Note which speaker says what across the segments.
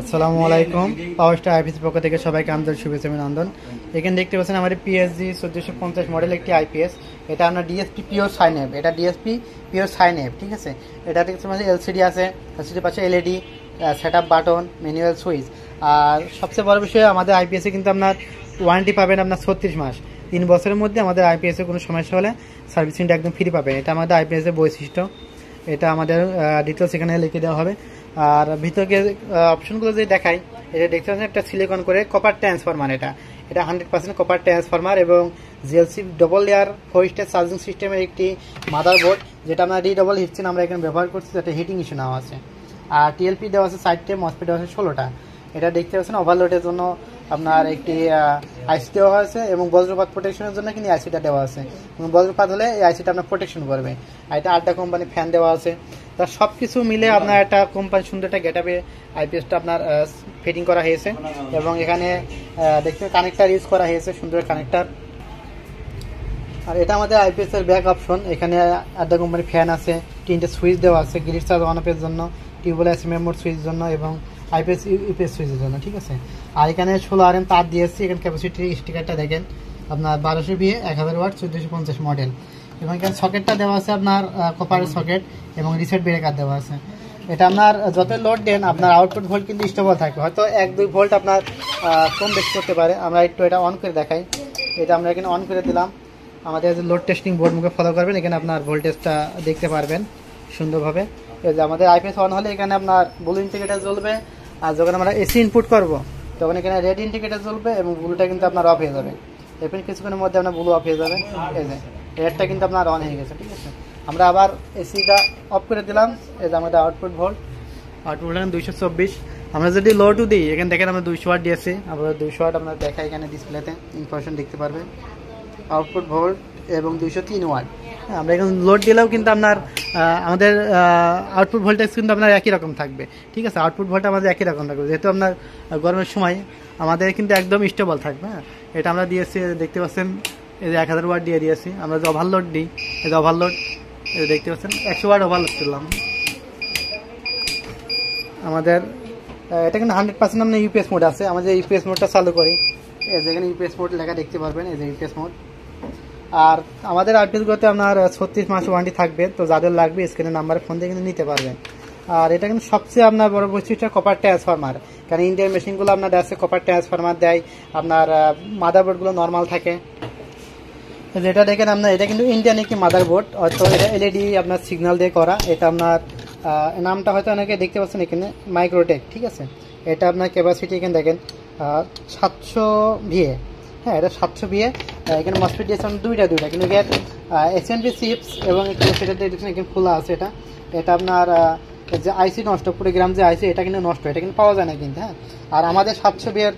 Speaker 1: আসসালামু আলাইকুম। পাওয়ার star IPS পক্ষ থেকে সবাইকে আন্তরিক শুভেচ্ছা অভিনন্দন। এখানে দেখতে পাচ্ছেন আমাদের পিএসজি 1450 মডেল একটি আইপিএস। এটা আপনার ডিএসপি পিওর সাইন অ্যাপ, এটা ডিএসপি পিওর সাইন অ্যাপ, ঠিক আছে। এটা দেখতে পাচ্ছেন এলসিডি আছে, এলসিডি পাশে LED, set up button, manual switch. আর সবচেয়ে বড় বিষয় আমাদের আইপিএসে কিন্তু আপনার ওয়ারেন্টি পাবেন আপনার 36 মাস। 3 বছরের মধ্যে আমাদের আইপিএসে কোনো সমস্যা হলে সার্ভিসিংটা একদম ফ্রি পাবেন। এটা আমাদের আইপিএসের বৈশিষ্ট্য। এটা আমাদের ডিটেলস এখানে লিখে দেওয়া হবে। আর ভিতরে অপশনগুলো যদি দেখাই, এটা দেখতে পাচ্ছেন একটা সিলিকন করে কপার ট্রান্সফরমার। এটা 100% কপার ট্রান্সফরমার এবং GLC double layer 4 stage charging সিস্টেমের একটি মাদারবোর্ড, যেটা আমরা ডবল হিটছেন আমরা এখানে ব্যবহার করছি, যাতে হিটিং ইস্যু না আছে। আর টিএলপি দেওয়া আছে 4টে, মসফেট দেওয়া আছে 16টা। এটা দেখতে পাচ্ছেন ওভারলোডের জন্য আপনার একটি আইসি দেওয়া হয়েছে এবং বজ্রপাত প্রোটেকশনের জন্য কিন্তু আইসিটা দেওয়া আছে। এবং বজ্রপাত হলে এই আইসিটা আপনার প্রোটেকশন করবে। আর এটা 8টা কোম্পানি ফ্যান দেওয়া আছে। তা সব কিছু মিলে আপনার একটা কোম্পানি সুন্দর একটা গেটআপে আইপিএসটা আপনার ফিটিং করা হয়েছে। এবং এখানে দেখতে কানেক্টার ইউজ করা হয়েছে, সুন্দর কানেক্টার। আর এটা আমাদের আইপিএস এর ব্যাক অপশন। এখানে 8টা কোম্পানি ফ্যান আছে, 3টে সুইচ দেওয়া আছে, গ্রিড চার্জ অন অফের জন্য, টিউবওয়েল এসএমএম মোড সুইচের জন্য এবং আইপিএস ইউপিএস সুইচের জন্য, ঠিক আছে। আর এখানে 16 RM তার দিয়েছি। এখানে ক্যাপাসিটি স্টিকারটা দেখেন আপনার 1200 বিএ 1000 ওয়াট 1450 মডেল। এবং এখানে সকেটটা দেওয়া আছে আপনার কপারের সকেট এবং রিসেট ব্রেকার দেওয়া আছে। এটা আপনার যত লোড দেন আপনার আউটপুট ভোল্ট কিন্তু স্টেবল থাকবে। হয়তো 1-2 ভোল্ট আপনার কম বেশি করতে পারে। আমরা একটু এটা অন করে দেখাই। এটা আমরা এখানে অন করে দিলাম। আমাদের যে লোড টেস্টিং বোর্ড মুখে ফলো করবেন, এখানে আপনার ভোল্টেজটা দেখতে পারবেন সুন্দরভাবে। এই যে আমাদের আইপিএস অন হলে এখানে আপনার ব্লু ইন্ডিকেটর জ্বলবে। আর যখন আমরা এসি ইনপুট করব তখন এখানে রেড ইন্ডিকেটর জ্বলবে এবং ব্লুটা কিন্তু আপনার অফ হয়ে যাবে। এরপর কিছুক্ষণের মধ্যে আপনার ব্লু অফ হয়ে যাবে। এই যে রেডটা কিন্তু আপনার অন হয়ে গেছে, ঠিক আছে। আমরা আবার এসিটা অফ করে দিলাম। এই যে আমাদের আউটপুট ভোল্ট 224। আমরা যদি লোডও দিই, এখানে দেখেন আমরা 200 ওয়াট দিয়েছি। আবার 200 ওয়াট আপনার দেখা এখানে ডিসপ্লেতে ইনফরমেশন দেখতে পারবেন, আউটপুট ভোল্ট এবং 203 ওয়াট। আমরা এখন লোড দিলেও কিন্তু আপনার আমাদের আউটপুট ভোল্টেজ কিন্তু আপনার একই রকম থাকবে, ঠিক আছে। আউটপুট ভোল্ট আমাদের একই রকম থাকবে, যেহেতু আপনার গরমের সময় আমাদের কিন্তু একদম স্টেবল থাকবে। হ্যাঁ, এটা আমরা দিয়েছি, দেখতে পাচ্ছেন এই যে 1000 ওয়াট দিয়ে দিয়েছি। আমরা যে ওভারলোড দিই, এই যে ওভারলোড দেখতে পাচ্ছেন 100 ওয়াট ওভারলোড করলাম আমাদের। এটা কিন্তু 100% আপনার ইউপিএস মোড আছে। আমাদের ইউপিএস মোডটা চালু করি, এই যে এখানে ইউপিএস মোড লেখা দেখতে পারবেন, এই যে ইউপিএস মোড। আর আমাদের আইপিএসগুলোতে আপনার 36 মাস ওয়ারেন্টি থাকবে। তো যাদের লাগবে স্ক্রিনের নাম্বারে ফোন দিয়ে কিন্তু নিতে পারবেন। আর এটা কিন্তু সবচেয়ে আপনার বড় বৈশিষ্ট্য কপার ট্রান্সফরমার। কারণ ইন্ডিয়ান মেশিনগুলো আপনার আছে কপার ট্রান্সফরমার দেয়, আপনার মাদারবোর্ডগুলো নর্মাল থাকে। যেটা দেখেন আপনার এটা কিন্তু ইন্ডিয়ান একটি মাদারবোর্ড, হয়তো এটা এলইডি আপনার সিগন্যাল দিয়ে করা। এটা আপনার নামটা হয়তো অনেকে দেখতে পাচ্ছেন এখানে মাইক্রোটেক, ঠিক আছে। এটা আপনার ক্যাপাসিটি এখানে দেখেন 700 ভিএ। হ্যাঁ, এটা 700 ভিএ। এখানে মসফেট দিয়েছে দুইটা কিন্তু এসএনপি চিপস এবং সেটা দেখছেন এখানে খোলা আছে। এটা আপনার যে আইসি নষ্ট, পুরো গ্রাম যে আইসি এটা কিন্তু নষ্ট, এটা কিন্তু পাওয়া যায় না কিন্তু। হ্যাঁ, আর আমাদের 700 ভিএর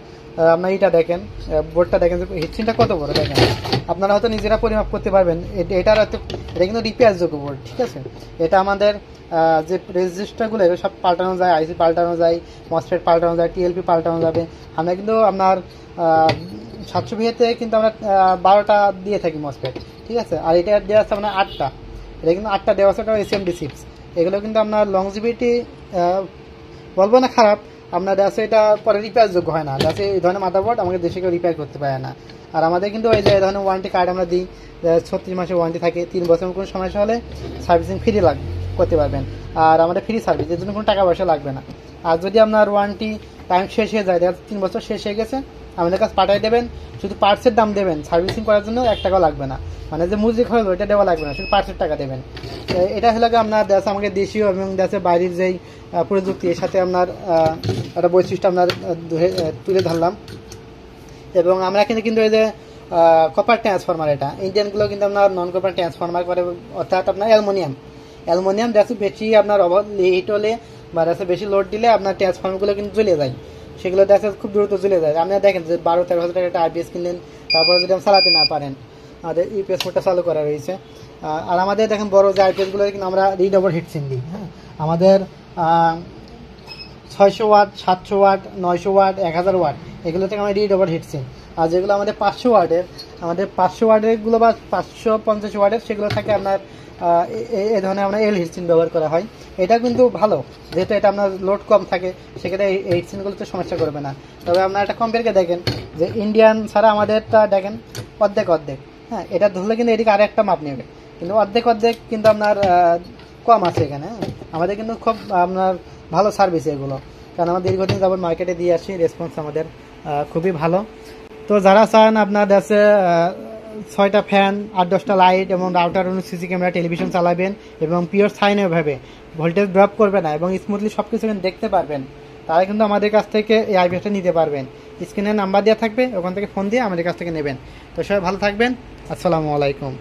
Speaker 1: আপনার এইটা দেখেন, বোর্ডটা দেখেন, হিটসিনটা কত বড় দেখেন। আপনারা হয়তো নিজেরা পরিমাপ করতে পারবেন। এটা কিন্তু রিপেয়ারযোগ্য বোর্ড, ঠিক আছে। এটা আমাদের যে রেজিস্টারগুলো এগুলো সব পাল্টানো যায়, আইসি পাল্টানো যায়, মসফেট পাল্টানো যায়, টিএলপি পাল্টানো যাবে। আমরা কিন্তু আপনার 700 ভিএতে কিন্তু আমরা 12টা দিয়ে থাকি মসফেট, ঠিক আছে। আর এটা দেওয়া আছে আপনার 8টা। এটা কিন্তু 8টা দেওয়া আছে, ওটা এসএমডি চিপস। এগুলো কিন্তু আপনার লংজিভিটি বলবো না খারাপ, আপনার দেশে এটা পরে রিপেয়ারযোগ্য হয় না। দেশে এই ধরনের মাদারবোর্ড আমাদের দেশে কেউ রিপেয়ার করতে পারে না। আর আমাদের কিন্তু ওই যে এই ধরনের ওয়ারেন্টি কার্ড আমরা দিই, 36 মাসের ওয়ারেন্টি থাকে। 3 বছরের কোনো সমস্যা হলে সার্ভিসিং ফ্রি করতে পারবেন। আর আমাদের ফ্রি সার্ভিস, এর জন্য কোনো টাকা পয়সা লাগবে না। আর যদি আপনার ওয়ারেন্টি টাইম শেষ হয়ে যায়, 3 বছর শেষ হয়ে গেছে, আমাদের কাছে পাঠিয়ে দেবেন, শুধু পার্টসের দাম দেবেন, সার্ভিসিং করার জন্য 1 টাকাও লাগবে না। মানে যে মিউজিক হলো এটা দেওয়া লাগবে না, শুধু পার্টসের টাকা দেবেন। এটা হলো আপনার দেশে আমাকে দেশীয় এবং দেশের বাইরের যেই প্রযুক্তি, এর সাথে আপনার একটা বৈশিষ্ট্য আপনার তুলে ধরলাম। এবং আমরা কিন্তু এই যে কপার ট্রান্সফরমার, এটা ইন্ডিয়ানগুলো কিন্তু আপনার নন কপার ট্রান্সফরমার করে, অর্থাৎ আপনার অ্যালুমিনিয়াম দেশে বেশি আপনার হিট হলে বা দেশে বেশি লোড দিলে আপনার ট্রান্সফরমারগুলো কিন্তু জ্বলে যায়। সেগুলো দেশে খুব দ্রুত জ্বলে যায়। আপনারা দেখেন যে 12-13 হাজার টাকা একটা আইপিএস কিনলেন, তারপরে যদি চালাতে না পারেন, আমাদের ইউপিএস মোডটা চালু করা রয়েছে। আর আমাদের দেখেন বড় যে আইপিএসগুলো কিন্তু আমরা রিডবল হিটসিন দিই। হ্যাঁ, আমাদের 600 ওয়াট, 700 ওয়াট, 900 ওয়াট, 1000 ওয়াট এগুলো থেকে আমরা রিডবল হিটসিন। আর যেগুলো আমাদের 500 ওয়াটের, আমাদের 500 ওয়াটেরগুলো বা 550 ওয়াটের, সেগুলো থাকে আপনার এই ধরনের আমরা এল হিটসিন ব্যবহার করা হয়। এটা কিন্তু ভালো, যেহেতু এটা আপনার লোড কম থাকে, সেক্ষেত্রে এই হিটসিনগুলোতে সমস্যা করবে না। তবে আপনার একটা কম্পেয়ারকে দেখেন যে ইন্ডিয়ান ছাড়া আমাদেরটা দেখেন অর্ধেক অর্ধেক, হ্যাঁ, এটা ধরলে কিন্তু এদিকে আর একটা মাপ নেবে, কিন্তু অর্ধেক অর্ধেক কিন্তু আপনার কম আছে এখানে। হ্যাঁ, আমাদের কিন্তু খুব আপনার ভালো সার্ভিস এগুলো, কারণ আমরা দীর্ঘদিন যাবত মার্কেটে দিয়ে আসি, রেসপন্স আমাদের খুবই ভালো। তো যারা চান আপনার আছে 6টা ফ্যান, 8-10টা লাইট এবং রাউটার, সিসি ক্যামেরা, টেলিভিশন চালাবেন এবং পিওর সাইন ভাবে ভোল্টেজ ড্রপ করবে না এবং স্মুথলি সব কিছু দেখতে পারবেন, তারা কিন্তু আমাদের কাছ থেকে এই আইপিএসটা নিতে পারবেন। স্ক্রিনে নাম্বার দেওয়া থাকবে, ওখান থেকে ফোন দিয়ে আমাদের কাছ থেকে নেবেন। তো সবাই ভালো থাকবেন, আসসালামু আলাইকুম।